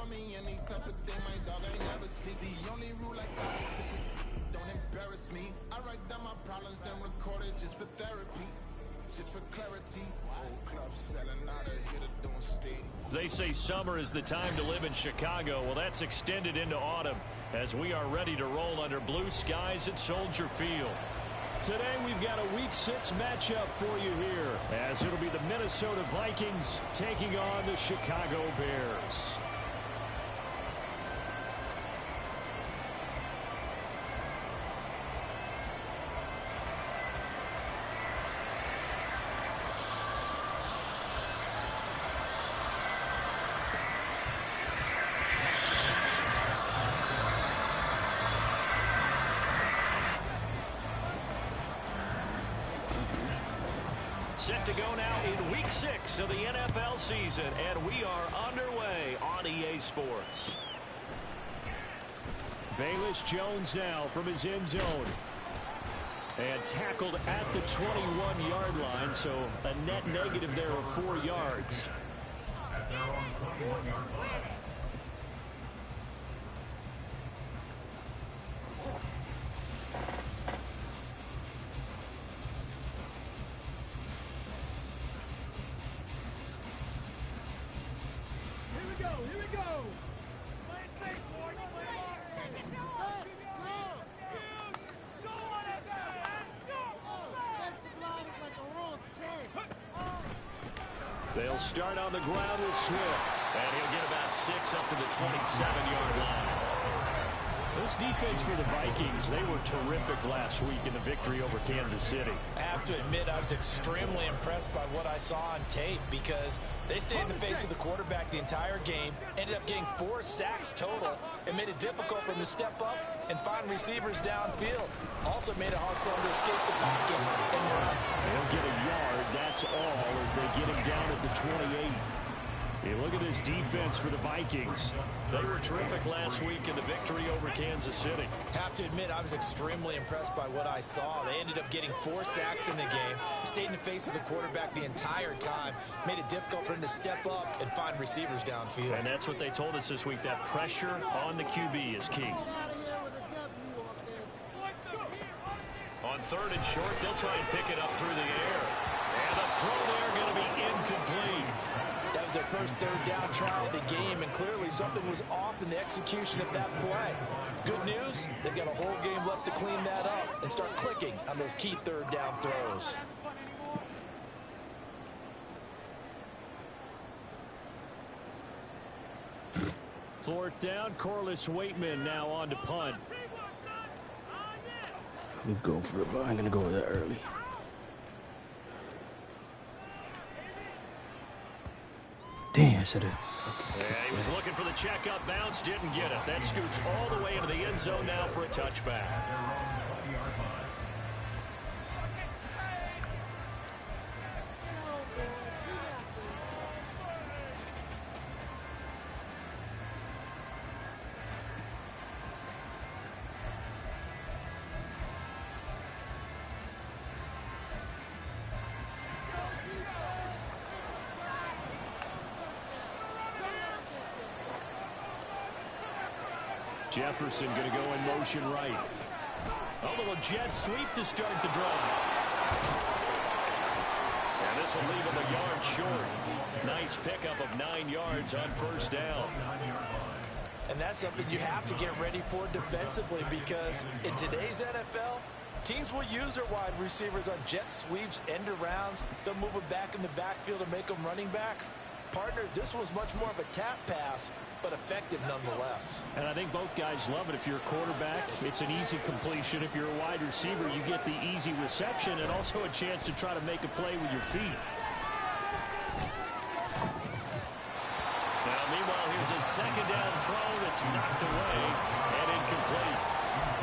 me any type of thing, my dog, I never sleep. The only rule I got is secret, don't embarrass me. I write down my problems, then record it just for therapy. Just for clarity, whole club selling out of here to doing steady. They say summer is the time to live in Chicago. Well, that's extended into autumn as we are ready to roll under blue skies at Soldier Field. Today we've got a Week 6 matchup for you here, as it'll be the Minnesota Vikings taking on the Chicago Bears. Set to go now in Week 6 of the NFL season, and we are underway on EA Sports. Velus Jones now from his end zone. And tackled at the 21-yard line, so a net negative there of 4 yards. They'll start on the ground with Swift, and he'll get about 6 up to the 27-yard line. This defense for the Vikings, they were terrific last week in the victory over Kansas City. I have to admit, I was extremely impressed by what I saw on tape because they stayed in the face of the quarterback the entire game, ended up getting 4 sacks total, and made it difficult for them to step up and find receivers downfield. Also made it hard for them to escape the pocket and run. They'll get a yard, that's all, as they get him down at the 28. Hey, look at this defense for the Vikings. They were terrific last week in the victory over Kansas City. Have to admit, I was extremely impressed by what I saw. They ended up getting 4 sacks in the game, stayed in the face of the quarterback the entire time, made it difficult for him to step up and find receivers downfield. And that's what they told us this week, that pressure on the QB is key. On 3rd and short, they'll try and pick it up through the air. And the throw there going to be incomplete. That was their first 3rd down try of the game, and clearly something was off in the execution of that play. Good news, they've got a whole game left to clean that up and start clicking on those key 3rd down throws. Fourth down, Corliss Waitman now on to punt. We go for it, but I'm gonna go with that early. Damn, I said it. Yeah, he was looking for the check-up bounce, didn't get it. That scoots all the way into the end zone now for a touchback. Jefferson going to go in motion right. A little jet sweep to start the drive. And this will leave him a yard short. Nice pickup of 9 yards on 1st down. And that's something you have to get ready for defensively, because in today's NFL, teams will use their wide receivers on jet sweeps, end arounds. They'll move them back in the backfield and make them running backs. Partner, this was much more of a tap pass, but effective nonetheless. And I think both guys love it. If you're a quarterback, it's an easy completion. If you're a wide receiver, you get the easy reception and also a chance to try to make a play with your feet. Now, meanwhile, here's a 2nd down throw that's knocked away and incomplete.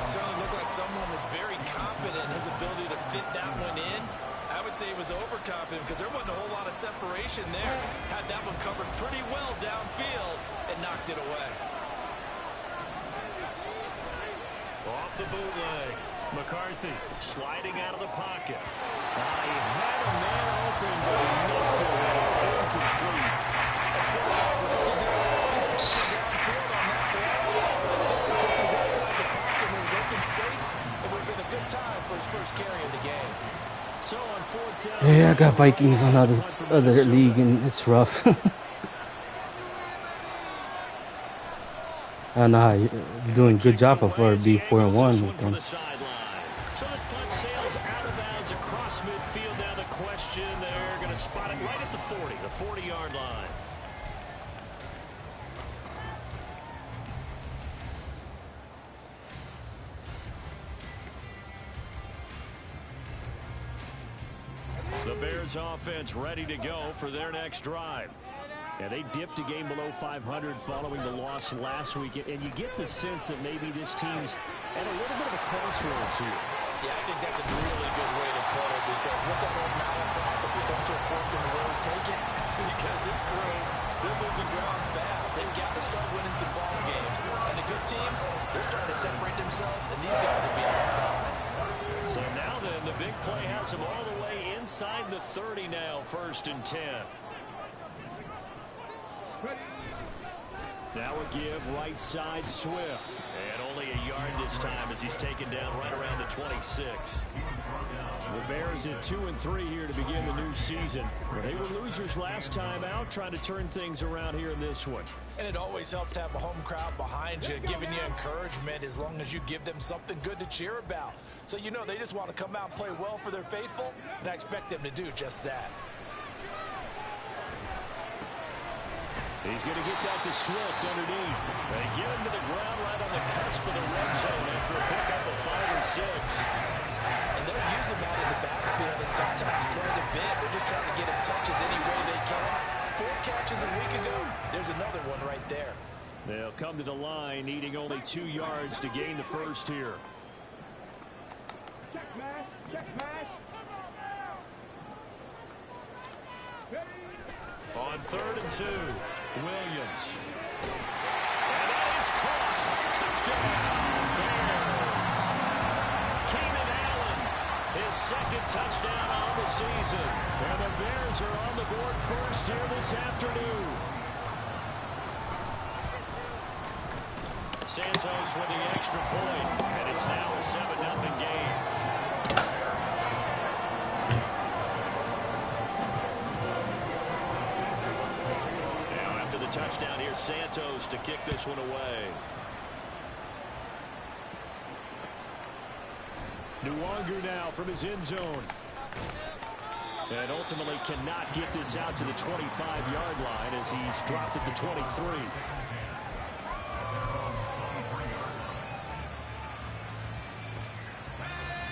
Certainly looked like someone was very confident in his ability to fit that one in. I would say he was overconfident because there wasn't a whole lot of separation there. Had that one covered pretty well downfield and knocked it away. Off the bootleg. McCarthy sliding out of the pocket. He had a man open, but he missed it, and it's incomplete. That's what he to do. Yeah, I got Vikings on other league, and it's rough. I know how you're doing a good job of for be 4-1 with them. So this punt sails out of bounds across midfield. Now the question, they're going to spot it right at the 40, the 40-yard line. The Bears offense ready to go for their next drive. Yeah, they dipped a game below 500 following the loss last week, and you get the sense that maybe this team's at a little bit of a crossroads here. Yeah, I think that's a really good way to put it, because what's that old malaprop? If you come to a fork in the road, take it. Because this crew, they're losing ground fast. They've got to start winning some ball games. And the good teams, they're starting to separate themselves, and these guys are being left behind. So now then, the big play has them all the way inside the 30 now, 1st and 10. Now a give right side Swift. And only a yard this time as he's taken down right around the 26. The Bears at 2-3 here to begin the new season. But they were losers last time out, trying to turn things around here in this one. And it always helps to have a home crowd behind you, giving you encouragement as long as you give them something good to cheer about. So you know they just want to come out and play well for their faithful, and I expect them to do just that. He's going to get that to Swift underneath. They get him to the ground right on the cusp of the red zone after a pickup of 5 or 6. And they're using that in the backfield, and sometimes quite a bit. They're just trying to get him touches any way they can. 4 catches a week ago. There's another one right there. They'll come to the line, needing only 2 yards to gain the first here. On 3rd and 2, Williams. And that is caught. Touchdown, Bears. Keenan Allen, his 2nd touchdown on the season. And the Bears are on the board first here this afternoon. Santos with the extra point, and it's now a 7-0 game. Touchdown here, Santos to kick this one away. Nwangu now from his end zone. And ultimately cannot get this out to the 25-yard line as he's dropped at the 23.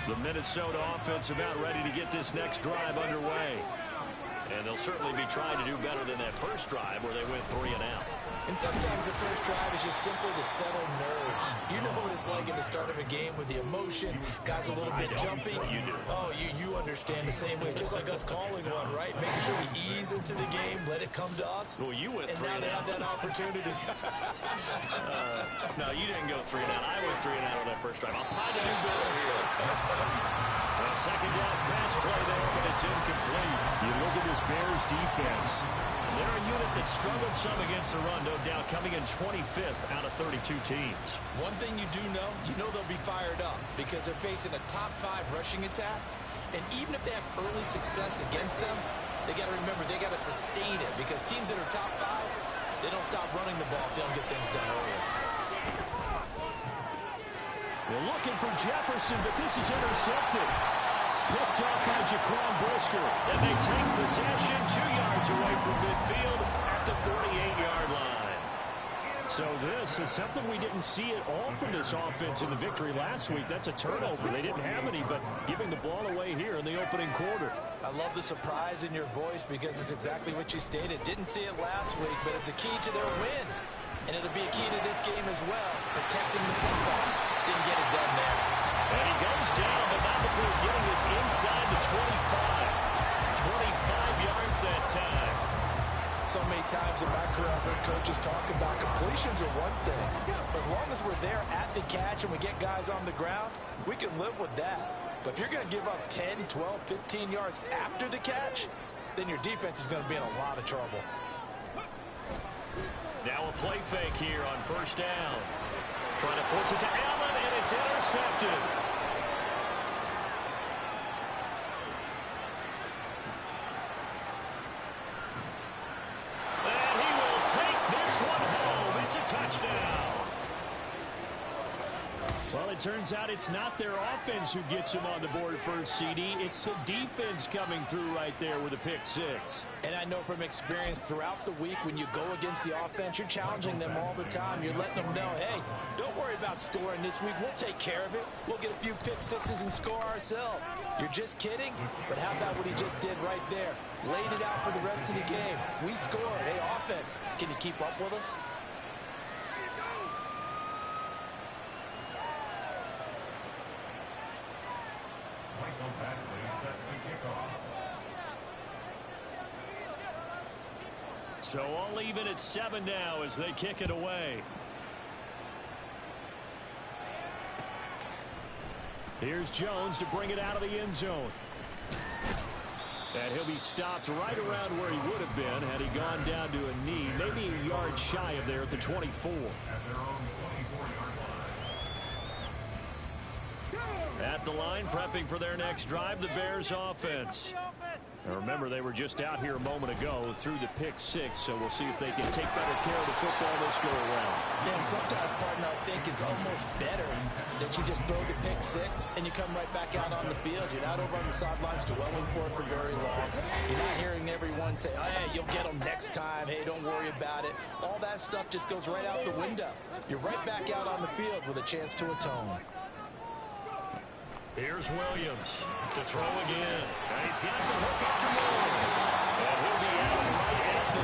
The Minnesota offense about ready to get this next drive underway. And they'll certainly be trying to do better than that first drive where they went 3 and out. And sometimes the first drive is just simply to settle nerves. You know what it's like at the start of a game with the emotion, guys a little bit jumpy. You do. Oh, you understand the same way. It's just like us calling one, right? Making sure we ease into the game, let it come to us. Well, you went 3 and now they have that opportunity. No, you didn't go 3 and out. I went 3 and out on that first drive. I'll find a new goal here. Second down pass play there, but it's incomplete. You look at this Bears defense. They're a unit that struggled some against the run, no doubt, coming in 25th out of 32 teams. One thing you do know, they'll be fired up because they're facing a top 5 rushing attack. And even if they have early success against them, they got to remember they got to sustain it because teams that are top 5, they don't stop running the ball if they don't get things done early. They're looking for Jefferson, but this is intercepted. Picked up by Jaquan Brisker, and they take possession 2 yards away from midfield at the 48-yard line. So this is something we didn't see at all from this offense in the victory last week. That's a turnover. They didn't have any, but giving the ball away here in the opening quarter. I love the surprise in your voice because it's exactly what you stated. Didn't see it last week, but it's a key to their win. And it'll be a key to this game as well, protecting the football. Didn't get it done there. And he goes down, but not before getting this inside the 25. 25 yards that time. So many times in my career, I've heard coaches talk about completions are one thing. As long as we're there at the catch and we get guys on the ground, we can live with that. But if you're going to give up 10, 12, 15 yards after the catch, then your defense is going to be in a lot of trouble. Now a play fake here on first down. Trying to force it to Allen, and it's intercepted. turns out it's not their offense who gets them on the board first, CD. It's the defense coming through right there with a pick six. And I know from experience throughout the week, when you go against the offense, you're challenging them all the time. You're letting them know, hey, don't worry about scoring this week. We'll take care of it. We'll get a few pick sixes and score ourselves. You're just kidding? But how about what he just did right there? Laid it out for the rest of the game. We scored. Hey, offense, can you keep up with us? So all even at 7 now as they kick it away. Here's Jones to bring it out of the end zone. And he'll be stopped right around where he would have been had he gone down to a knee, maybe a yard shy of there at the 24. At the line, prepping for their next drive, the Bears offense. Now remember, they were just out here a moment ago through the pick six, so we'll see if they can take better care of the football this go around. Yeah, and sometimes, partner, I think it's almost better that you just throw the pick six and you come right back out on the field. You're not over on the sidelines dwelling for it for very long. You're not hearing everyone say, oh, hey, you'll get them next time. Hey, don't worry about it. All that stuff just goes right out the window. You're right back out on the field with a chance to atone. Here's Williams to throw again. And he's got the hook up to Moore. And he'll be out right at the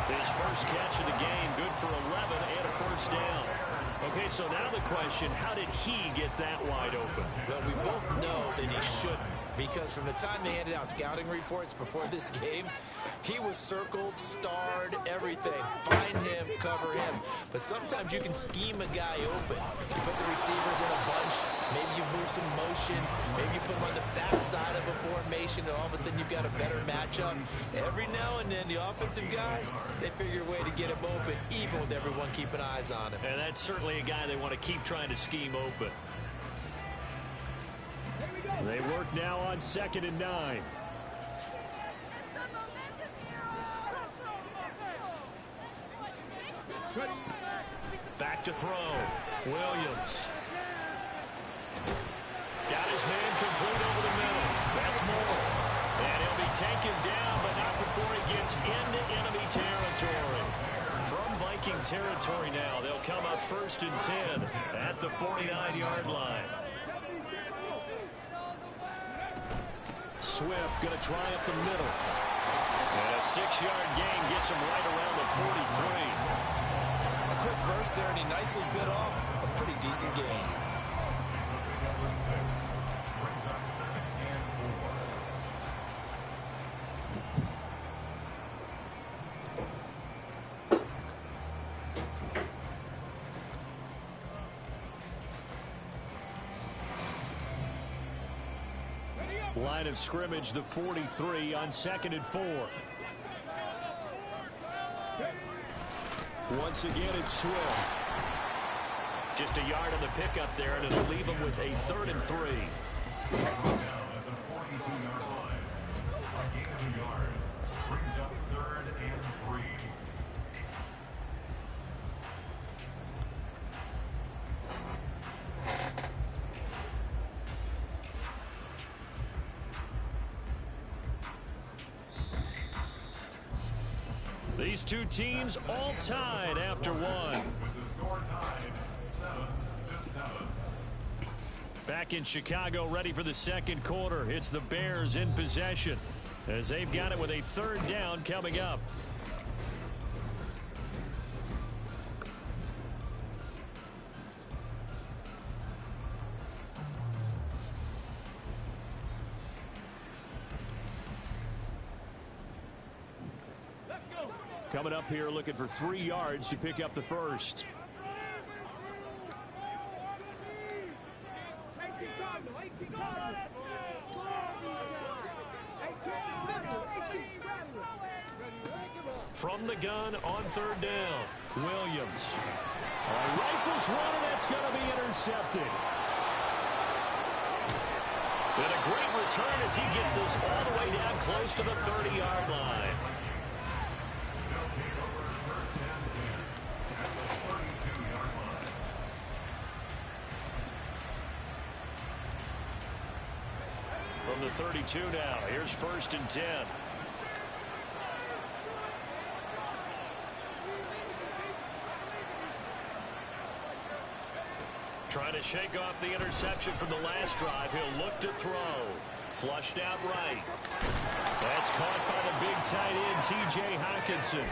35. His first catch of the game, good for 11 and a first down. Okay, so now the question, how did he get that wide open? Well, we both know that he shouldn't, because from the time they handed out scouting reports before this game, he was circled, starred, everything. Find him, cover him. But sometimes you can scheme a guy open. You put the receivers in a bunch. Maybe you move some motion. Maybe you put them on the backside of a formation, and all of a sudden you've got a better matchup. Every now and then, the offensive guys, they figure a way to get him open, even with everyone keeping eyes on him. And that's certainly a guy they want to keep trying to scheme open. They work now on 2nd and 9. Back to throw. Williams. Got his man complete over the middle. That's Moore. And he'll be taken down, but not before he gets into enemy territory. From Viking territory now, they'll come up 1st and 10 at the 49-yard line. Swift going to try up the middle. And a 6-yard gain gets him right around the 43. A quick burst there, and he nicely bit off a pretty decent gain. Line of scrimmage, the 43 on 2nd and 4. Once again, it's Swift. Just a yard on the pickup there, and it'll leave him with a 3rd and 3. These two teams all tied after one. Back in Chicago, ready for the second quarter. It's the Bears in possession as they've got it with a 3rd down coming up. Coming up here looking for 3 yards to pick up the first. From the gun on 3rd down, Williams. Rifles one, and that's going to be intercepted. And a great return as he gets this all the way down close to the 30-yard line. the 32 now. Here's 1st and 10. Trying to shake off the interception from the last drive. He'll look to throw. Flushed out right. That's caught by the big tight end, T.J. Hockenson.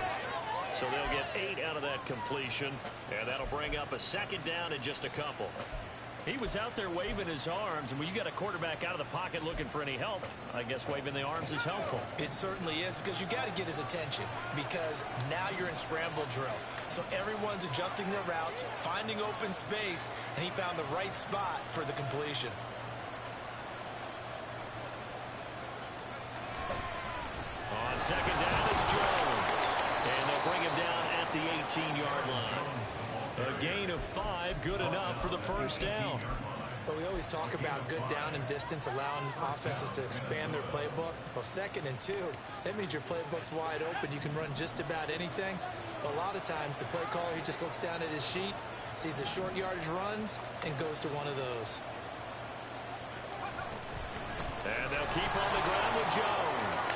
So they'll get 8 out of that completion, and that'll bring up a 2nd down in just a couple. He was out there waving his arms, and when you got a quarterback out of the pocket looking for any help, I guess waving the arms is helpful. It certainly is, because you got to get his attention, because now you're in scramble drill. So everyone's adjusting their routes, finding open space, and he found the right spot for the completion. On 2nd down is Jones, and they'll bring him down at the 18-yard line. A gain of 5, good enough for the 1st down. But we always talk about good down and distance, allowing offenses to expand their playbook. Well, 2nd and 2, that means your playbook's wide open. You can run just about anything. But a lot of times, the play caller, he just looks down at his sheet, sees the short yardage runs, and goes to one of those. And they'll keep on the ground with Jones.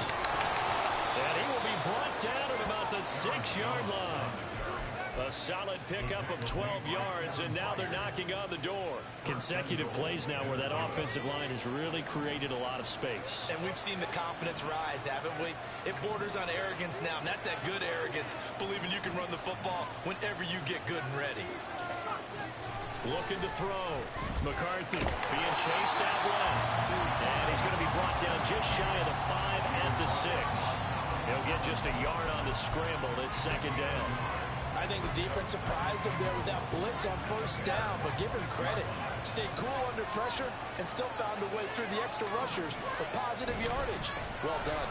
And he will be brought down at about the 6-yard line. A solid pickup of 12 yards, and now they're knocking on the door. Consecutive plays now where that offensive line has really created a lot of space. And we've seen the confidence rise, haven't we? It borders on arrogance now, and that's that good arrogance, believing you can run the football whenever you get good and ready. Looking to throw. McCarthy being chased out left. And he's going to be brought down just shy of the 5 at the 6. He'll get just a yard on the scramble at 2nd down. I think the defense surprised him there with that blitz on 1st down, but give him credit. Stayed cool under pressure and still found a way through the extra rushers for positive yardage. Well done.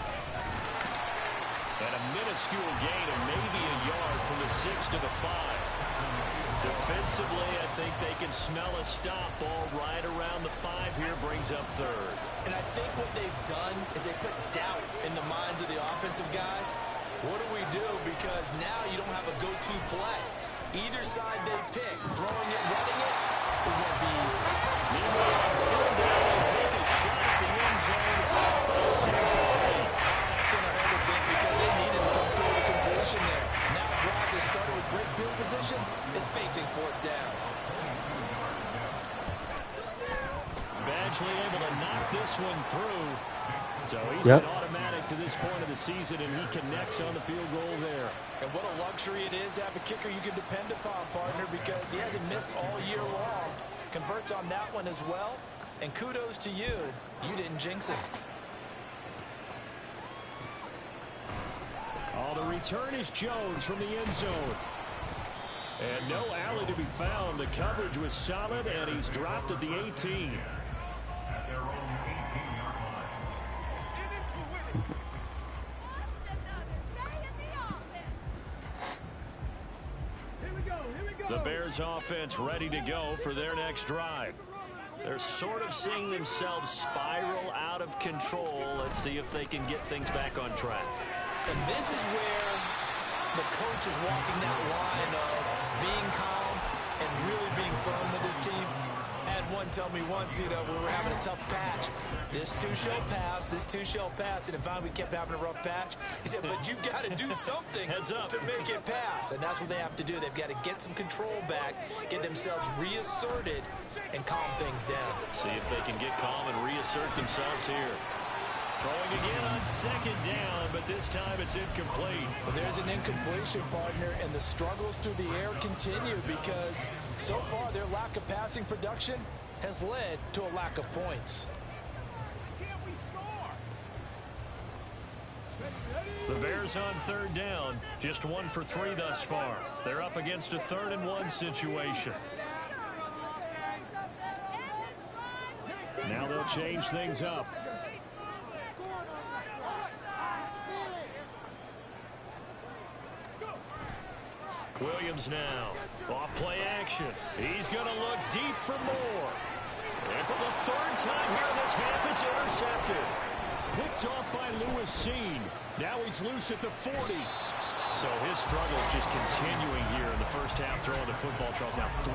And a minuscule gain of maybe a yard from the 6 to the 5. Defensively, I think they can smell a stop ball right around the 5 here, brings up 3rd. And I think what they've done is they put doubt in the minds of the offensive guys. What do we do? Because now you don't have a go-to play. Either side they pick, throwing it, running it, it won't be easy. Meanwhile, on 3rd down, they take a shot at the end zone. It's incomplete. That's going to hurt a bit because they needed to come through the completion there. Now a drive that started with great field position is facing 4th down. Badgley able to knock this one through. So he's been automatic to this point of the season, and he connects on the field goal there. And what a luxury it is to have a kicker you can depend upon, partner, because he hasn't missed all year long. Converts on that one as well. And kudos to you. You didn't jinx it. Oh, the return is Jones from the end zone. And no alley to be found. The coverage was solid, and he's dropped at the 18. The Bears offense ready to go for their next drive. They're sort of seeing themselves spiral out of control. Let's see if they can get things back on track. And this is where the coach is walking that line of being calm and really being firm with his team. I had one tell me once, we were having a tough patch. This too shall pass, this too shall pass. And finally we kept having a rough patch. He said, but you've got to do something to make it pass. And that's what they have to do. They've got to get some control back, get themselves reasserted, and calm things down. See if they can get calm and reassert themselves here. Throwing again on 2nd down, but this time it's incomplete. Well, there's an incompletion, partner, and the struggles through the air continue because so far their lack of passing production has led to a lack of points. The Bears on 3rd down, just 1 for 3 thus far. They're up against a 3rd and 1 situation. Now they'll change things up. Williams now, off play action. He's going to look deep for more. And for the 3rd time here in this half, it's intercepted. Picked off by Lewis Seen. Now he's loose at the 40. So his struggles just continuing here in the first half throwing the football. Charles, now 3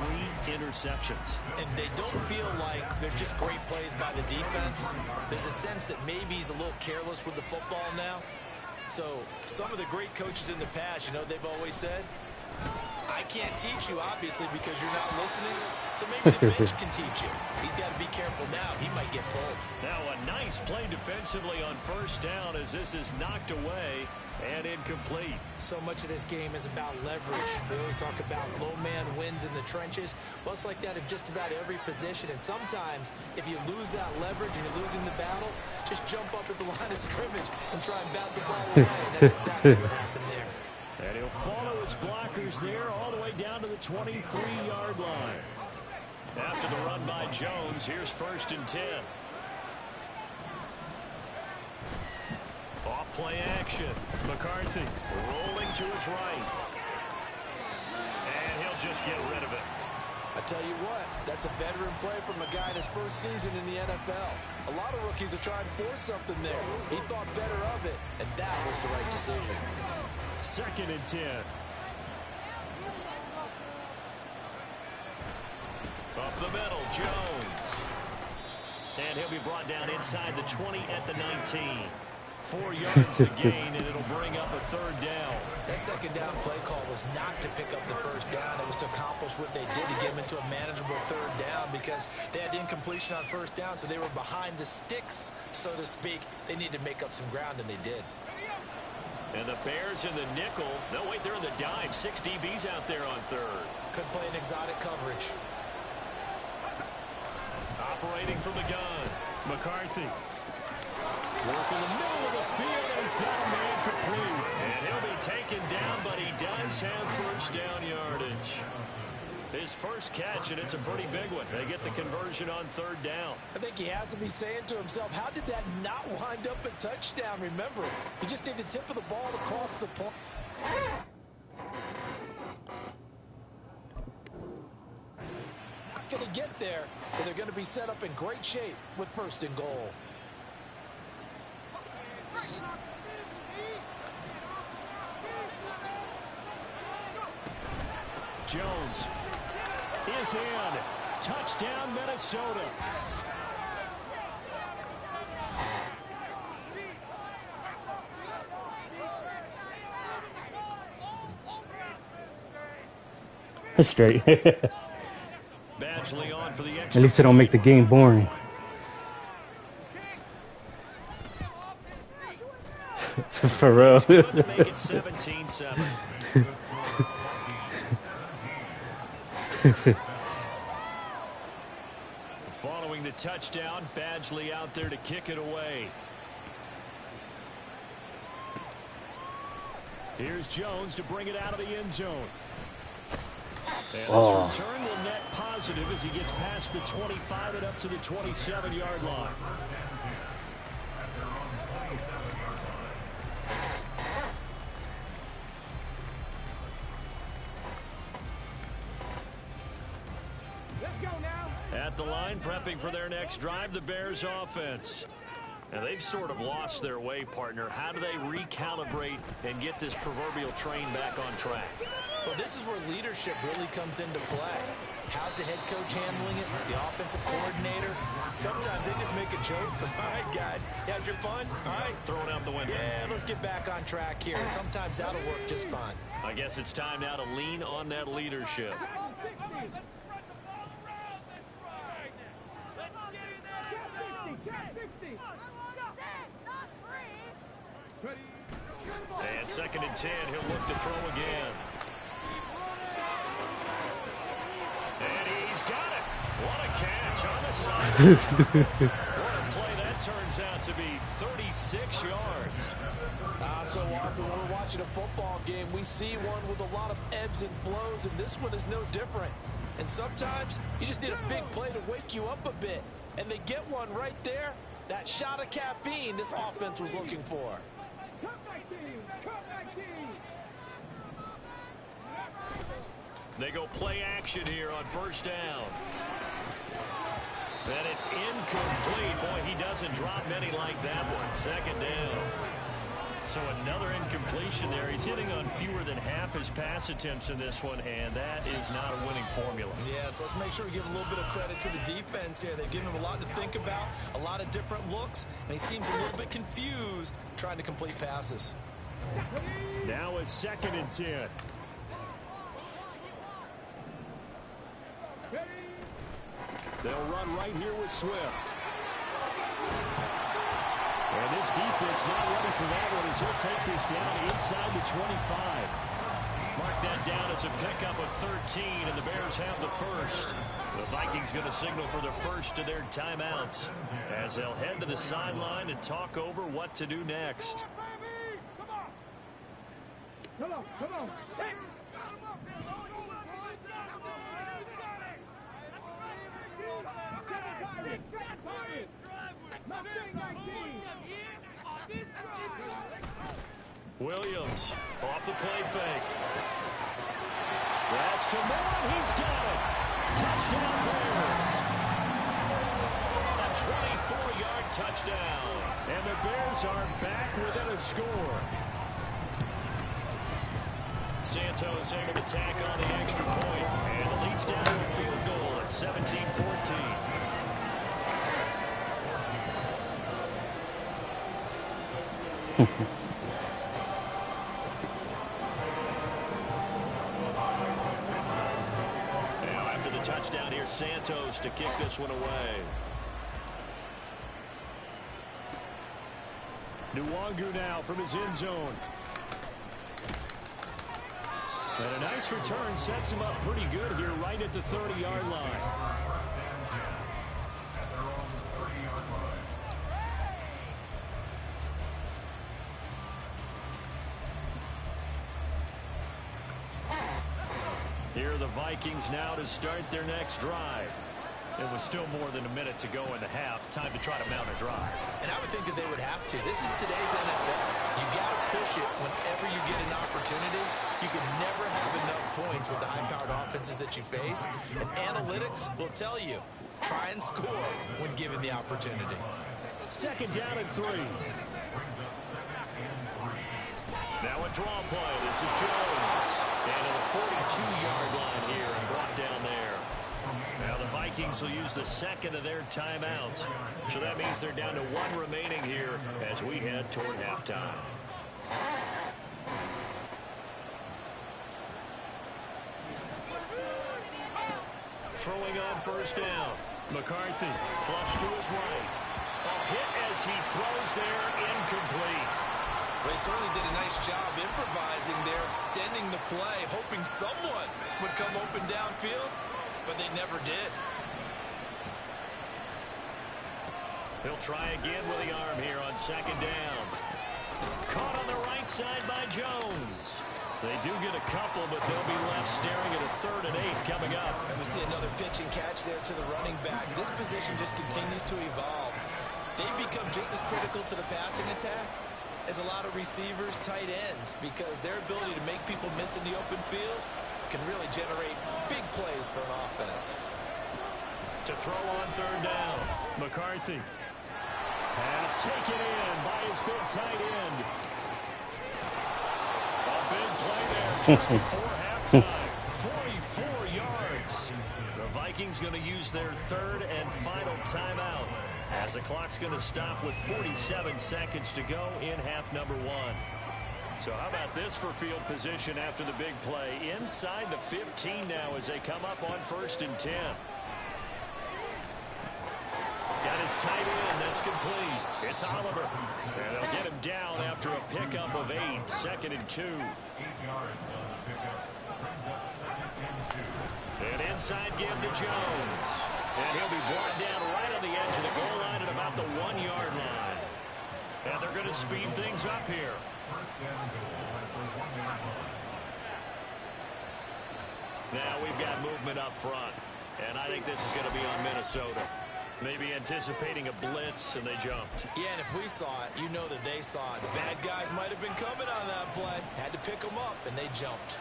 interceptions. And they don't feel like they're just great plays by the defense. There's a sense that maybe he's a little careless with the football now. So some of the great coaches in the past, you know, they've always said, I can't teach you, obviously, because you're not listening. So maybe the bench can teach you. He's got to be careful now. He might get pulled. Now a nice play defensively on first down as this is knocked away and incomplete. So much of this game is about leverage. We always talk about low man wins in the trenches. Well, it's like that in just about every position. And sometimes if you lose that leverage and you're losing the battle, just jump up at the line of scrimmage and try and bat the ball away. And that's exactly what happened there. And he'll follow his blockers there all the way down to the 23-yard line. After the run by Jones, here's 1st and 10. Off play action. McCarthy rolling to his right. And he'll just get rid of it. I tell you what, that's a veteran play from a guy in his first season in the NFL. A lot of rookies are trying to force something there. He thought better of it, and that was the right decision. 2nd and 10. Up the middle, Jones. And he'll be brought down inside the 20 at the 19. 4 yards to gain, and it'll bring up a 3rd down. That 2nd down play call was not to pick up the 1st down. It was to accomplish what they did to get them into a manageable 3rd down because they had incompletion on 1st down, so they were behind the sticks, so to speak. They needed to make up some ground, and they did. And the Bears in the nickel. No, wait, they're in the dime. 6 DBs out there on 3rd. Could play an exotic coverage. Operating from the gun. McCarthy. Work in the middle of the field, and he's got a man complete. And he'll be taken down, but he does have 1st down yardage. His first catch, and it's a pretty big one. They get the conversion on 3rd down. I think he has to be saying to himself, how did that not wind up a touchdown? Remember, you just need the tip of the ball to cross the point. Not going to get there, but they're going to be set up in great shape with 1st and goal. Jones is in. Touchdown, Minnesota. Straight. Badgley on for the At least they don't make the game boring. For real. To make it 17-7. Following the touchdown, Badgley out there to kick it away. Here's Jones to bring it out of the end zone. And this return will net positive as he gets past the 25 and up to the 27-yard line. At the line, prepping for their next drive, the Bears offense. And they've sort of lost their way, partner. How do they recalibrate and get this proverbial train back on track? Well, this is where leadership really comes into play. How's the head coach handling it? The offensive coordinator? Sometimes they just make a joke. All right, guys, you had your fun? All right. Throw it out the window. Yeah, let's get back on track here. And sometimes that'll work just fine. I guess it's time now to lean on that leadership. And 2nd and 10, he'll look to throw again. And he's got it. What a catch on the side. What a play that turns out to be. 36 yards. So often when we're watching a football game, we see one with a lot of ebbs and flows, and this one is no different. And sometimes you just need a big play to wake you up a bit. And they get one right there. That shot of caffeine this offense was looking for. They go play action here on 1st down. And it's incomplete. Boy, he doesn't drop many like that one. 2nd down. So another incompletion there. He's hitting on fewer than half his pass attempts in this one, and that is not a winning formula. Yeah, so let's make sure we give a little bit of credit to the defense here. They've given him a lot to think about, a lot of different looks, and he seems a little bit confused trying to complete passes. Now a 2nd and 10. They'll run right here with Swift. And this defense not ready for that one as he'll take this down inside the 25. Mark that down as a pickup of 13, and the Bears have the first. The Vikings going to signal for the first of their timeouts as they'll head to the sideline and talk over what to do next. Come on, come on. Hey. Williams off the play fake. That's to Moore. He's got it. Touchdown Bears. A 24-yard touchdown. And the Bears are back within a score. Santos able to tack on the extra point, and it leads down to a field goal at 17-14. Now after the touchdown here, Santos to kick this one away. Nwangu now from his end zone. And a nice return sets him up pretty good here right at the 30-yard line. Here are the Vikings now to start their next drive. It was still more than a minute to go in the half. Time to try to mount a drive. And I would think that they would have to. This is today's NFL. You got to push it whenever you get an opportunity. You can never have enough points with the high-powered offenses that you face. And analytics will tell you, try and score when given the opportunity. 2nd down and 3. Now a draw play. This is Jones. And at the 42-yard line here and brought down there. Now the Vikings will use the 2nd of their timeouts. So that means they're down to 1 remaining here as we head toward halftime. Throwing on 1st down. McCarthy flush to his right. A hit as he throws there, incomplete. Well, he certainly did a nice job improvising there, extending the play, hoping someone would come open downfield, but they never did. He'll try again with the arm here on 2nd down. Caught on the right side by Jones. They do get a couple, but they'll be left staring at a 3rd and 8 coming up. And we see another pitch and catch there to the running back. This position just continues to evolve. They become just as critical to the passing attack as a lot of receivers, tight ends, because their ability to make people miss in the open field can really generate big plays for an offense. To throw on 3rd down, McCarthy. Pass taken in by his big tight end. A big play there just before halftime. 44 yards. The Vikings going to use their 3rd and final timeout as the clock's going to stop with 47 seconds to go in half number 1. So how about this for field position after the big play? Inside the 15 now as they come up on 1st and 10. Got his tight end. That's complete. It's Oliver. And they'll get him down after a pickup of 8. 2nd and 2. And inside give to Jones. And he'll be brought down right on the edge of the goal line at about the 1-yard line. And they're going to speed things up here. Now we've got movement up front. And I think this is going to be on Minnesota. Maybe anticipating a blitz, and they jumped. Yeah, and if we saw it, you know that they saw it. The bad guys might have been coming on that play. Had to pick them up, and they jumped.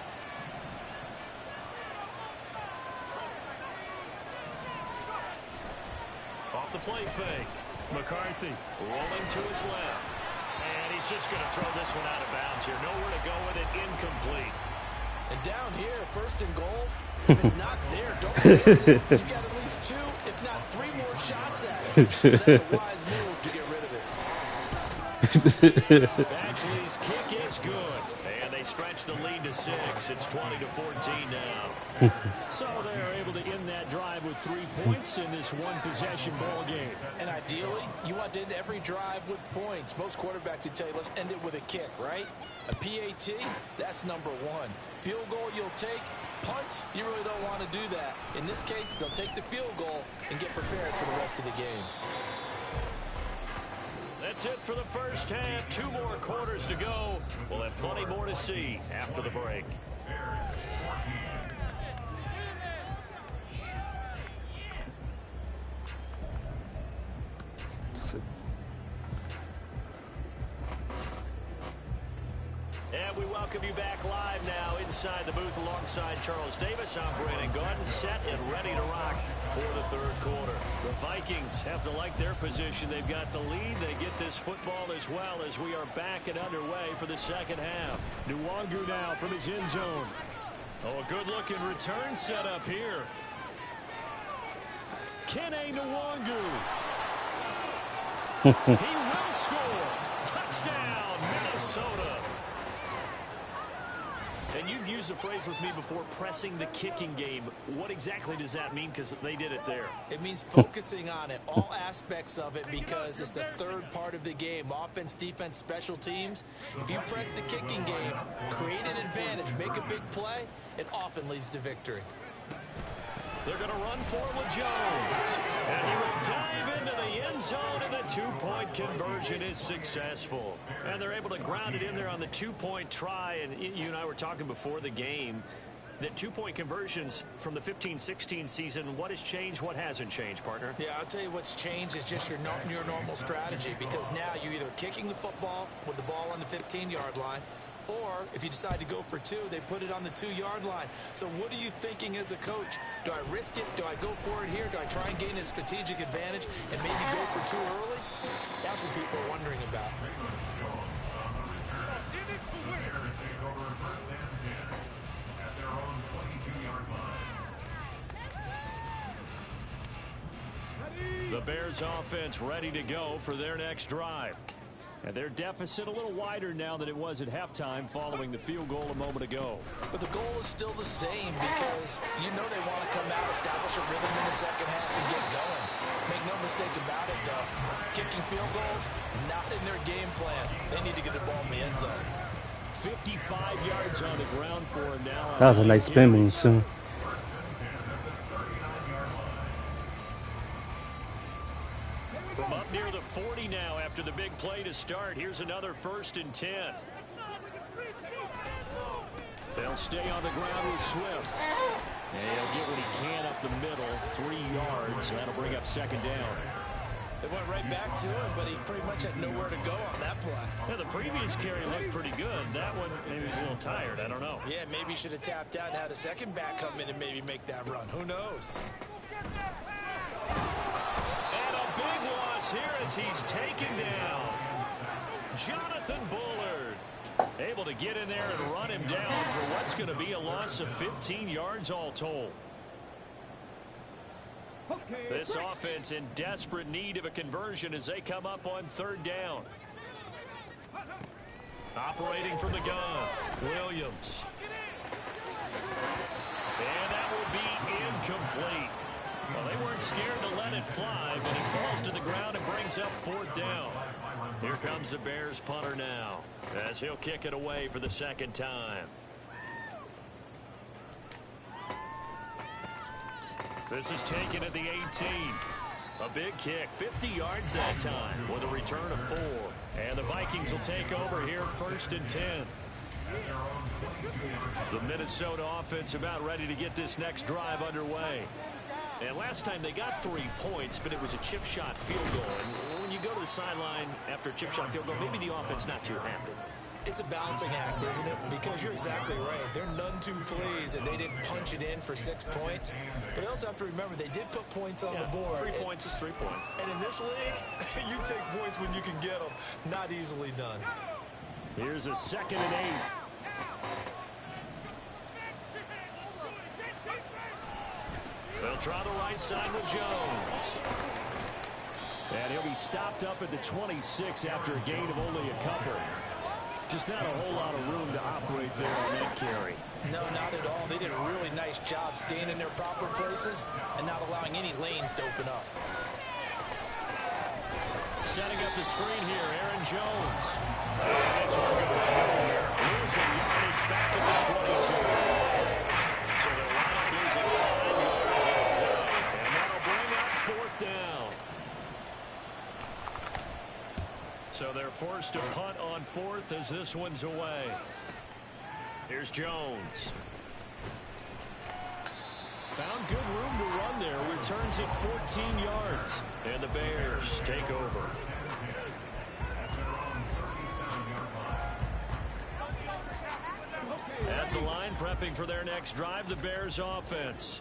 Off the play fake. McCarthy rolling to his left. And he's He's just going to throw this one out of bounds here. Nowhere to go with it. Incomplete. And down here, first and goal, if it's not there, don't force it. You got at least 2, if not 3 more shots at it. So that's a wise move to get rid of it. Badgley's kick is good. And they stretch the lead to 6. It's 20-14 now. So they're able to end that drive with 3 points in this one-possession ball game. And ideally, you want to end every drive with points. Most quarterbacks would tell you, let's end it with a kick, right? A PAT, that's number 1. Field goal you'll take. Punts, you really don't want to do that. In this case, they'll take the field goal and get prepared for the rest of the game. That's it for the first half. 2 more quarters to go. We'll have plenty more to see after the break. And we welcome you back live now inside the booth alongside Charles Davis. I'm Brandon Gunn, set and ready to rock for the third quarter. The Vikings have to like their position. They've got the lead. They get this football as well as we are back and underway for the second half. Nwangu now from his end zone. Oh, a good-looking return set up here. Kene Nwangu. He will score. Touchdown, Minnesota. And you've used the phrase with me before, pressing the kicking game. What exactly does that mean? Because they did it there. It means focusing on it, all aspects of it, because it's the third part of the game. Offense, defense, special teams. If you press the kicking game, create an advantage, make a big play, it often leads to victory. They're going to run forward Jones. And he will dive into the end zone, and the 2-point conversion is successful. And they're able to ground it in there on the 2-point try. And you and I were talking before the game that 2-point conversions from the 15-16 season, what has changed, what hasn't changed, partner? Yeah, I'll tell you what's changed is just your normal strategy, because now you're either kicking the football with the ball on the 15-yard line, or if you decide to go for 2, they put it on the 2-yard line. So what are you thinking as a coach? Do I risk it? Do I go for it here? Do I try and gain a strategic advantage and maybe go for 2 early? That's what people are wondering about. The Bears offense ready to go for their next drive. And their deficit a little wider now than it was at halftime following the field goal a moment ago. But the goal is still the same, because you know they want to come out, establish a rhythm in the second half, and get going. Make no mistake about it, though. Kicking field goals, not in their game plan. They need to get the ball in the end zone. 55 yards on the ground for him now. That was a nice spin move, soon. From up near the 40 now after the big play to start. Here's another 1st and 10. They'll stay on the ground with Swift. And he'll get what he can up the middle. 3 yards. That'll bring up 2nd down. They went right back to him, but he pretty much had nowhere to go on that play. Yeah, the previous carry looked pretty good. That one, maybe he was a little tired. I don't know. Yeah, maybe he should have tapped out and had a second back come in and maybe make that run. Who knows? Big loss here as he's taken down. Jonathan Bullard able to get in there and run him down for what's going to be a loss of 15 yards all told. This offense in desperate need of a conversion as they come up on 3rd down. Operating from the gun, Williams. And that will be incomplete. Well, they weren't scared to let it fly, but it falls to the ground and brings up 4th down. Here comes the Bears punter now as he'll kick it away for the 2nd time. This is taken at the 18. A big kick, 50 yards that time with a return of 4. And the Vikings will take over here 1st and 10. The Minnesota offense about ready to get this next drive underway. And last time they got 3 points, but it was a chip shot field goal. And when you go to the sideline after a chip shot field goal, maybe the offense not too happy. It's a balancing act, isn't it? Because you're exactly right. They're none too pleased that they didn't punch it in for 6 points. But they also have to remember they did put points on the board. 3 points is 3 points. And in this league, you take points when you can get them. Not easily done. Here's a 2nd and 8. They'll try the right side with Jones. And he'll be stopped up at the 26 after a gain of only a couple. Just not a whole lot of room to operate there on that carry. No, not at all. They did a really nice job staying in their proper places and not allowing any lanes to open up. Setting up the screen here, Aaron Jones. This one goes nowhere. Losing yardage back at the 22. So they'll wind up losing 5 yards on the play. And that'll bring up 4th down. So they're forced to punt on 4th as this one's away. Here's Jones. Found good room to run there. Returns it 14 yards. And the Bears take over. At the line, prepping for their next drive, the Bears offense.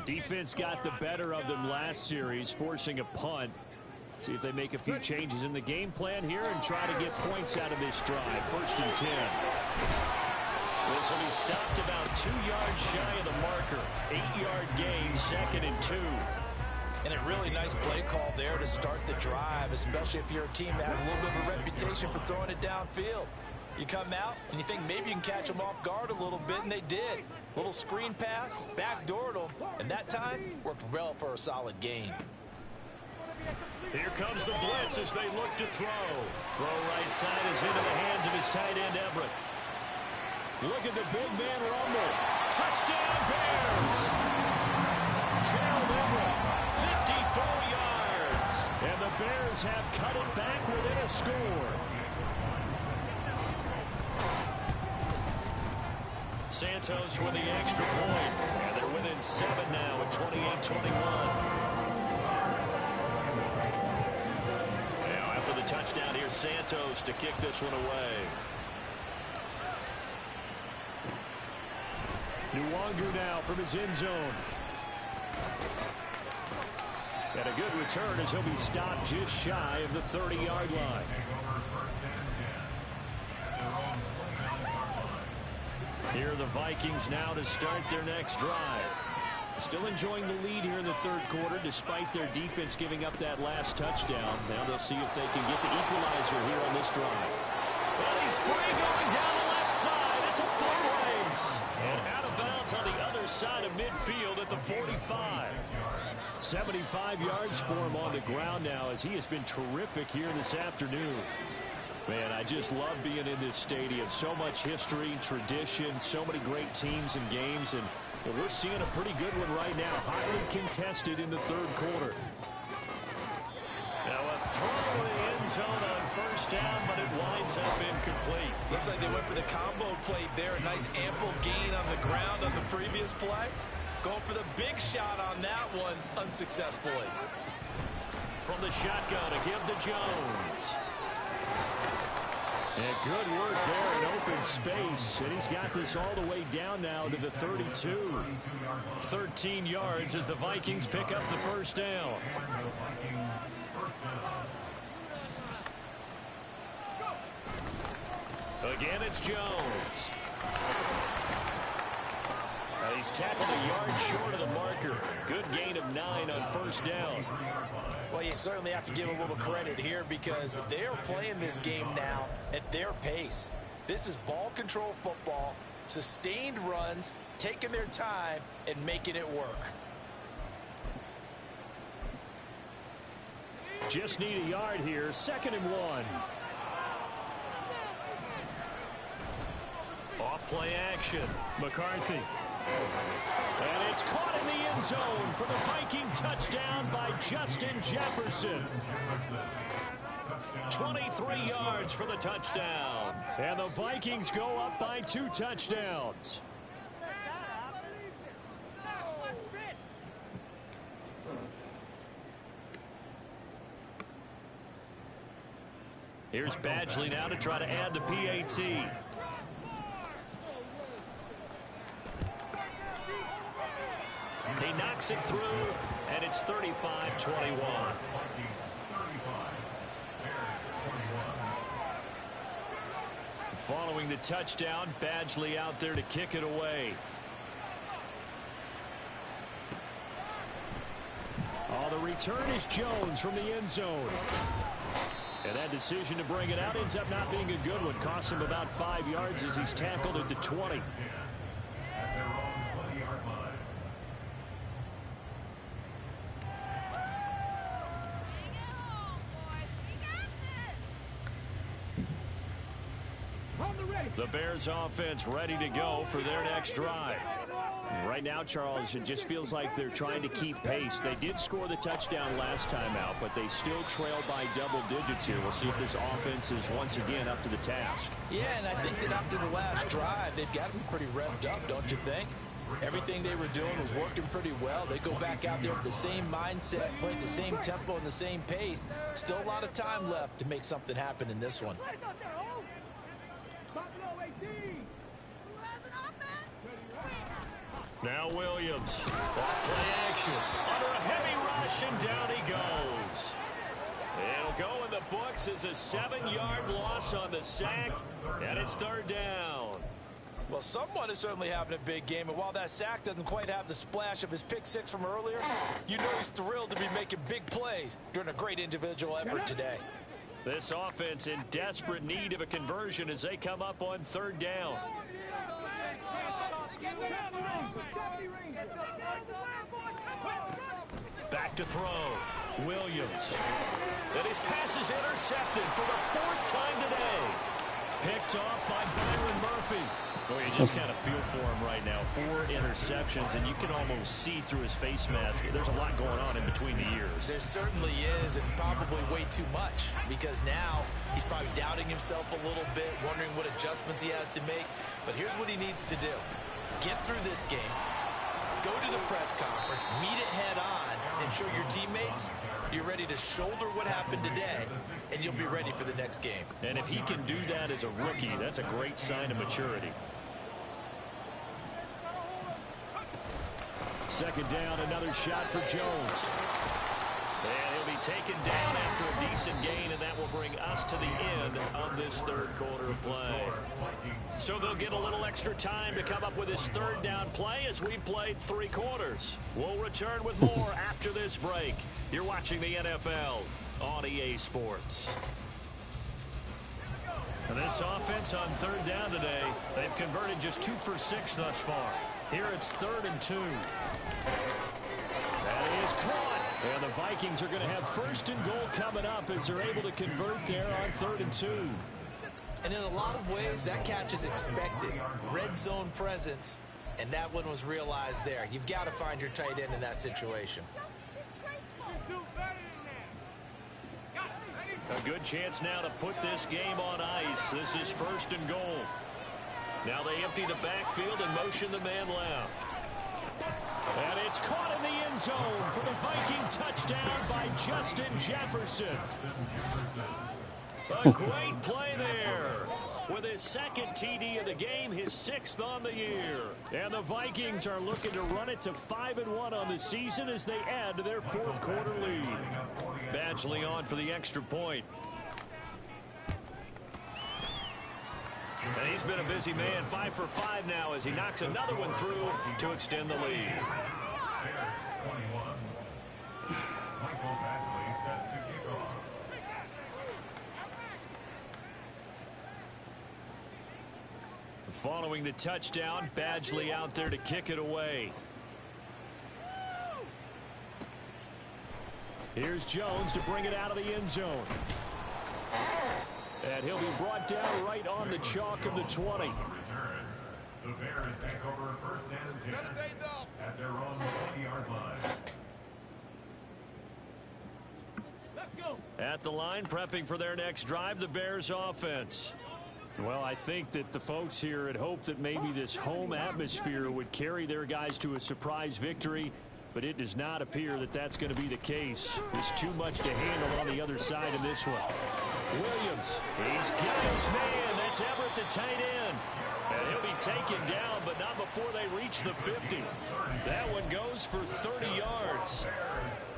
Defense got the better of them last series, forcing a punt. See if they make a few changes in the game plan here and try to get points out of this drive. 1st and 10. This will be stopped about 2 yards shy of the marker. 8-yard gain, 2nd and 2. And a really nice play call there to start the drive, especially if you're a team that has a little bit of a reputation for throwing it downfield. You come out and you think maybe you can catch them off guard a little bit, and they did. Little screen pass, backdoored them, and that time worked well for a solid gain. Here comes the blitz as they look to throw. Throw right side is into the hands of his tight end, Everett. Look at the big man rumble. Touchdown, Bears! Gerald Everett, 54 yards. And the Bears have cut it back within a score. Santos with the extra point. And they're within 7 now at 28-21. Touchdown here, Santos to kick this one away. Nwangu now from his end zone. And a good return as he'll be stopped just shy of the 30-yard line. Here are the Vikings now to start their next drive. Still enjoying the lead here in the 3rd quarter despite their defense giving up that last touchdown. Now they'll see if they can get the equalizer here on this drive. Well, he's free going down the left side. It's a foot race. And out of bounds on the other side of midfield at the 45. 75 yards for him on the ground now as he has been terrific here this afternoon. Man, I just love being in this stadium. So much history, tradition, so many great teams and games, and well, we're seeing a pretty good one right now. Highly contested in the 3rd quarter. Now a throw in the end zone on 1st down, but it winds up incomplete. Looks like they went for the combo plate there. A nice ample gain on the ground on the previous play. Going for the big shot on that one unsuccessfully. From the shotgun to give to Jones. And good work there in open space. And he's got this all the way down now to the 32. 13 yards as the Vikings pick up the 1st down. Again, it's Jones. He's tackled a yard short of the marker. Good gain of 9 on 1st down. Well, you certainly have to give a little credit here because they're playing this game now at their pace. This is ball control football, sustained runs, taking their time, and making it work. Just need a yard here. 2nd and 1. Off play action. McCarthy. And it's caught in the end zone for the Viking touchdown by Justin Jefferson. 23 yards for the touchdown. And the Vikings go up by 2 touchdowns. Here's Badgley now to try to add the PAT. He knocks it through, and it's 35-21. Following the touchdown, Badgley out there to kick it away. Oh, the return is Jones from the end zone. And that decision to bring it out ends up not being a good one. Costs him about 5 yards as he's tackled at the 20. The Bears offense ready to go for their next drive. Right now, Charles, it just feels like they're trying to keep pace. They did score the touchdown last time out, but they still trail by double digits here. We'll see if this offense is once again up to the task. Yeah, and I think that after the last drive, they've got to be pretty revved up, don't you think? Everything they were doing was working pretty well. They go back out there with the same mindset, playing the same tempo and the same pace. Still a lot of time left to make something happen in this one. Now Williams. Play action. Under a heavy rush, and down he goes. It'll go in the books as a 7-yard loss on the sack, and it's third down. Well, someone is certainly having a big game, and while that sack doesn't quite have the splash of his pick six from earlier, you know he's thrilled to be making big plays during a great individual effort today. This offense in desperate need of a conversion as they come up on third down. Back to throw. Williams. And his pass is intercepted for the 4th time today. Picked off by Byron Murphy. Well, you just kind of feel for him right now. 4 interceptions, and you can almost see through his face mask. There's a lot going on in between the ears. There certainly is, and probably way too much, because now he's probably doubting himself a little bit, wondering what adjustments he has to make. But here's what he needs to do. Get through this game, go to the press conference, meet it head on, and show your teammates you're ready to shoulder what happened today, and you'll be ready for the next game. And if he can do that as a rookie, that's a great sign of maturity. Second down, another shot for Jones. And he'll be taken down after a decent gain, and that will bring us to the end of this third quarter of play. So they'll get a little extra time to come up with his third down play as we played 3 quarters. We'll return with more after this break. You're watching the NFL on EA Sports. And this offense on third down today, they've converted just 2 for 6 thus far. Here it's 3rd and 2. That is caught. And the Vikings are going to have 1st and goal coming up as they're able to convert there on 3rd and 2. And in a lot of ways, that catch is expected. Red zone presence, and that one was realized there. You've got to find your tight end in that situation. A good chance now to put this game on ice. This is 1st and goal. Now they empty the backfield and motion the man left. And it's caught in the end zone for the Viking touchdown by Justin Jefferson. A great play there. With his 2nd TD of the game, his 6th on the year. And the Vikings are looking to run it to 5-1 on the season as they add to their 4th quarter lead. Badgley on for the extra point. And he's been a busy man, 5 for 5 now as he knocks another one through to extend the lead. Following the touchdown, Badgley out there to kick it away. Here's Jones to bring it out of the end zone. And he'll be brought down right on the chalk of the 20. The Bears take over 1st and 10 at their own 20-yard line. Let's go. At the line, prepping for their next drive, the Bears offense. Well, I think that the folks here had hoped that maybe this home atmosphere would carry their guys to a surprise victory, but it does not appear that that's going to be the case. There's too much to handle on the other side of this one. Williams, he's got his man. That's Everett, the tight end. And he'll be taken down, but not before they reach the 50. That one goes for 30 yards.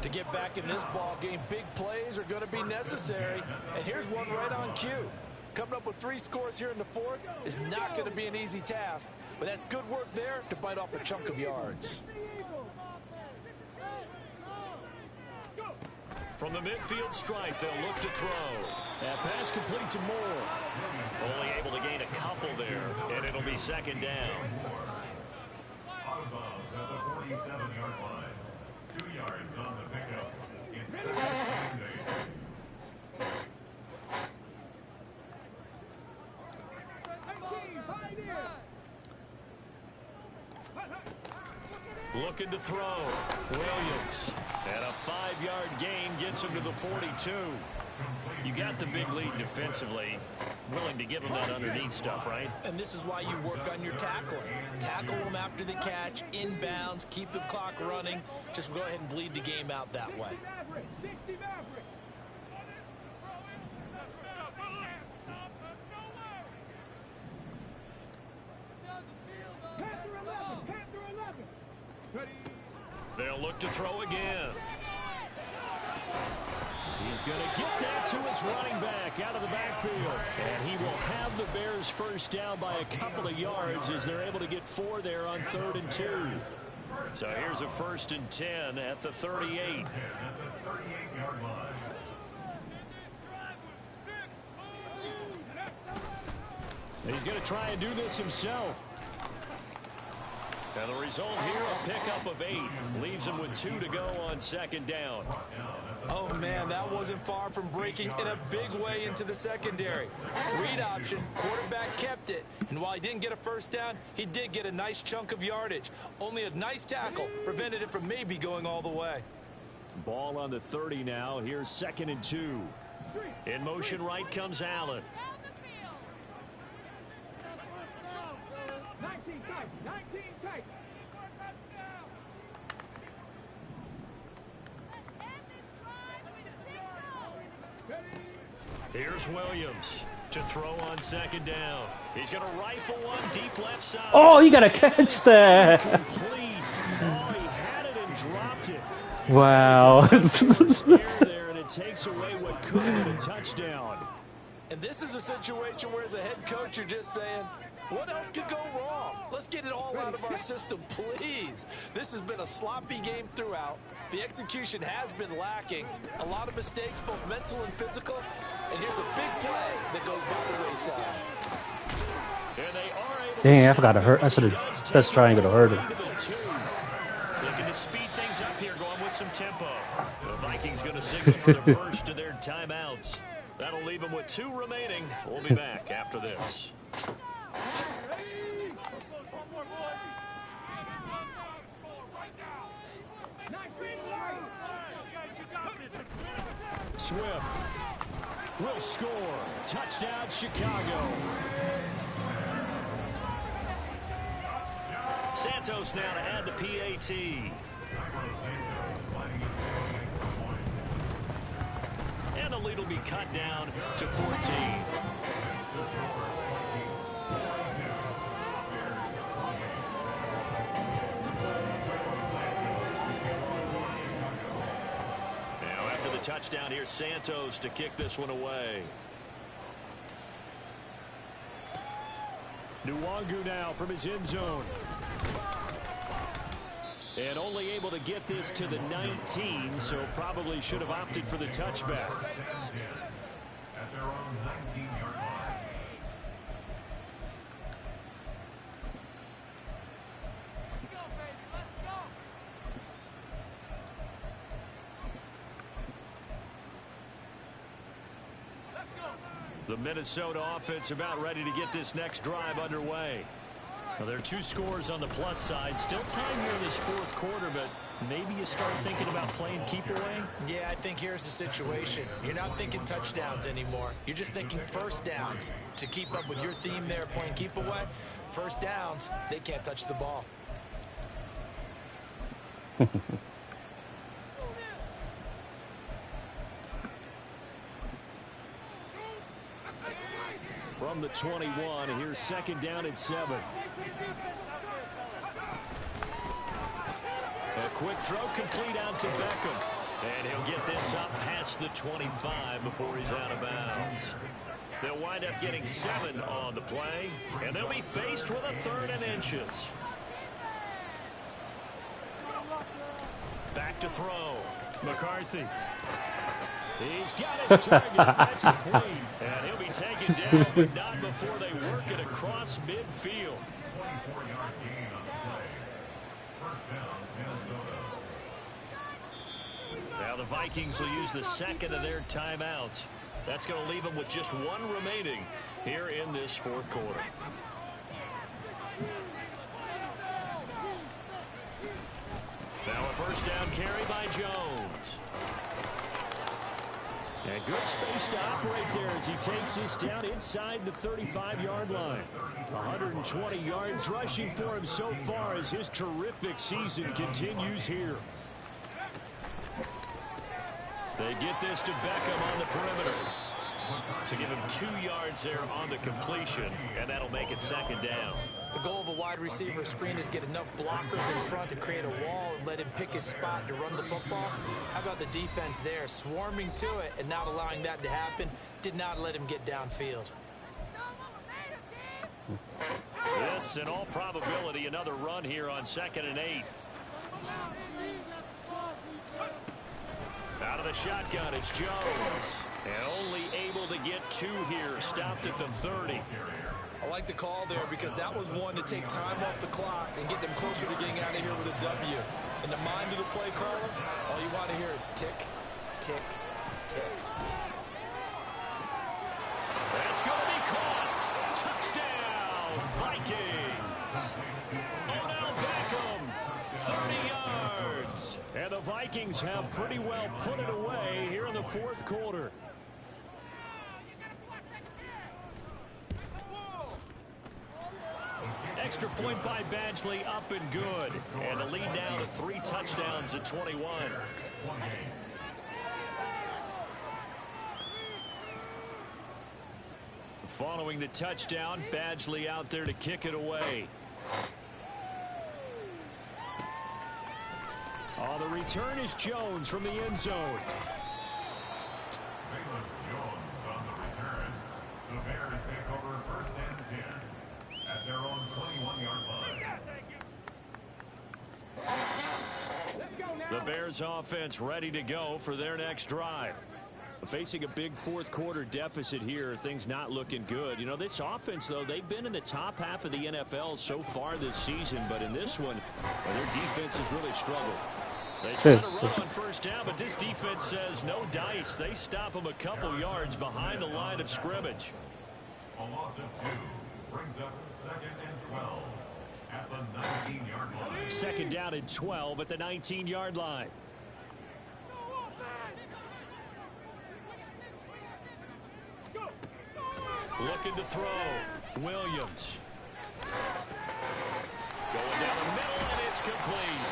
To get back in this ball game, big plays are going to be necessary. And here's one right on cue. Coming up with 3 scores here in the fourth is not going to be an easy task. But that's good work there to bite off a chunk of yards. From the midfield stripe, they'll look to throw. That pass complete to Moore. Only able to gain a couple there, and it'll be second down. Out of bounds at the 47-yard line. 2 yards on the pickup. It's second and 8. Looking to throw. Williams. And a 5-yard gain gets him to the 42. You got the big lead defensively. Willing to give him that underneath stuff, right? And this is why you work on your tackling. Tackle them after the catch, inbounds, keep the clock running. Just go ahead and bleed the game out that way. They'll look to throw again. He's going to get that to his running back out of the backfield. And he will have the Bears first down by a couple of yards as they're able to get 4 there on 3rd and 2. So here's a 1st and 10 at the 38. He's going to try and do this himself. And the result here, a pickup of 8. Leaves him with 2 to go on 2nd down. Oh, man, that wasn't far from breaking in a big way into the secondary. Read option, quarterback kept it. And while he didn't get a first down, he did get a nice chunk of yardage. Only a nice tackle prevented it from maybe going all the way. Ball on the 30 now. Here's 2nd and 2. In motion right comes Allen. 19 tight. Here's Williams to throw on 2nd down. He's going to rifle one deep left side. Oh, you got to catch that. Complete. Oh, he had it and dropped it. Wow. There, and it takes away what could have been a touchdown. And this is a situation where as a head coach, you're just saying, what else could go wrong? Let's get it all out of our system, please. This has been a sloppy game throughout. The execution has been lacking. A lot of mistakes, both mental and physical. And here's a big play that goes by the wayside. And they are able Dang, I forgot to hurt. I should have pressed triangle to hurt him. Looking to speed things up here, going with some tempo. The Vikings going to signal for the first of their timeouts. That'll leave them with 2 remaining. We'll be back after this. Swift will score. Touchdown, Chicago. Santos now to add the PAT. And the lead will be cut down to 14. Touchdown here, Santos to kick this one away. Nwangu now from his end zone. And only able to get this to the 19, so probably should have opted for the touchback. At their own 19-yard line. The Minnesota offense about ready to get this next drive underway. Well, there are 2 scores on the plus side. Still time here in this 4th quarter, but maybe you start thinking about playing keep away? Yeah, I think here's the situation. You're not thinking touchdowns anymore. You're just thinking first downs. To keep up with your theme there, playing keep away, first downs, they can't touch the ball. from the 21. Here's second down and 7. A quick throw complete out to Beckham. And he'll get this up past the 25 before he's out of bounds. They'll wind up getting 7 on the play, and they'll be faced with a 3rd and inches. Back to throw. McCarthy. He's got his target. That's complete. And he'll be taken down, but not before they work it across midfield. 24-yard gain on the play. First down, Minnesota. Now the Vikings will use the second of their timeouts. That's going to leave them with just 1 remaining here in this 4th quarter. Now a first down carry by Jones. And good space to operate there as he takes this down inside the 35-yard line. 120 yards rushing for him so far as his terrific season continues here. They get this to Beckham on the perimeter. So give him 2 yards there on the completion, and that'll make it second down. The goal of a wide receiver screen is get enough blockers in front to create a wall and let him pick his spot to run the football. How about the defense there, swarming to it and not allowing that to happen? Did not let him get downfield. This, in all probability, another run here on 2nd and 8. Out of the shotgun, it's Jones. And only able to get 2 here. Stopped at the 30. I like the call there because that was one to take time off the clock and get them closer to getting out of here with a W. In the mind of the play caller, all you want to hear is tick, tick, tick. That's going to be caught. Touchdown, Vikings. Odell Beckham, 30 yards. And the Vikings have pretty well put it away here in the 4th quarter. Extra point by Badgley, up and good. And the lead now to 3 touchdowns at 21. Following the touchdown, Badgley out there to kick it away. Oh, the return is Jones from the end zone. Bayless Jones on the return. The Bears take over 1st and 10 at their own 21-yard line. The Bears offense ready to go for their next drive. Facing a big 4th quarter deficit here, things not looking good. You know, this offense, though, they've been in the top half of the NFL so far this season, but in this one, their defense has really struggled. They try to run on first down, but this defense says no dice. They stop them a couple yards behind the line of scrimmage. A loss of 2 brings up 2nd and 12 at the 19-yard line. 2nd down and 12 at the 19-yard line. Looking to throw. Williams. Going down the middle, and it's complete.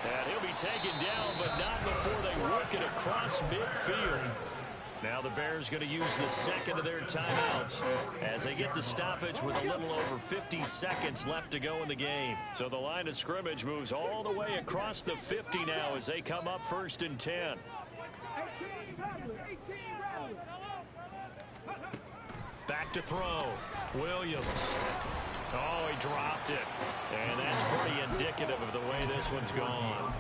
And he'll be taken down, but not before they work it across midfield. Now the Bears going to use the second of their timeouts as they get the stoppage with a little over 50 seconds left to go in the game. So the line of scrimmage moves all the way across the 50 now as they come up 1st and 10. Back to throw. Williams. Oh, he dropped it. And that's pretty indicative of the way this one's gone.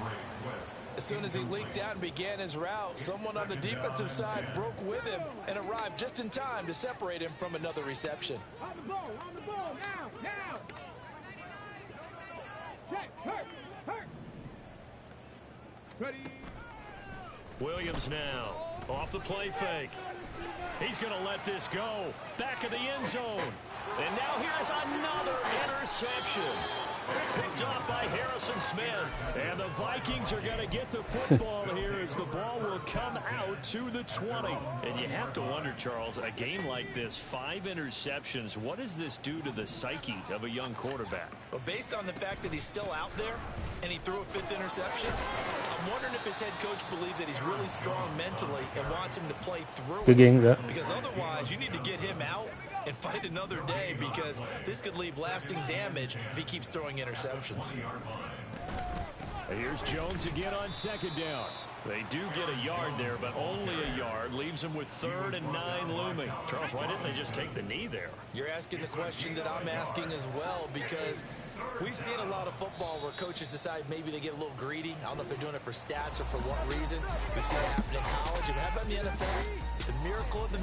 As soon as he leaked out and began his route, someone on the defensive side broke with him and arrived just in time to separate him from another reception. On the ball, now. Check, hurt. Ready. Williams now off the play fake. He's going to let this go. Back of the end zone. And now here's another interception. Picked off by Harrison Smith. And the Vikings are going to get the football here as the ball will come out to the 20. And you have to wonder, Charles, a game like this, 5 interceptions, what does this do to the psyche of a young quarterback? Well, based on the fact that he's still out there and he threw a 5th interception, I'm wondering if his head coach believes that he's really strong mentally and wants him to play through Good game, yeah. Because otherwise, you need to get him out and fight another day, because this could leave lasting damage if he keeps throwing interceptions. Here's Jones again on second down. They do get a yard there, but only a yard. Leaves them with 3rd and 9 looming. Charles, why didn't they just take the knee there? You're asking the question that I'm asking as well, because we've seen a lot of football where coaches decide maybe they get a little greedy. I don't know if they're doing it for stats or for what reason. We've seen it happen in college. And how about in the NFL? The miracle of the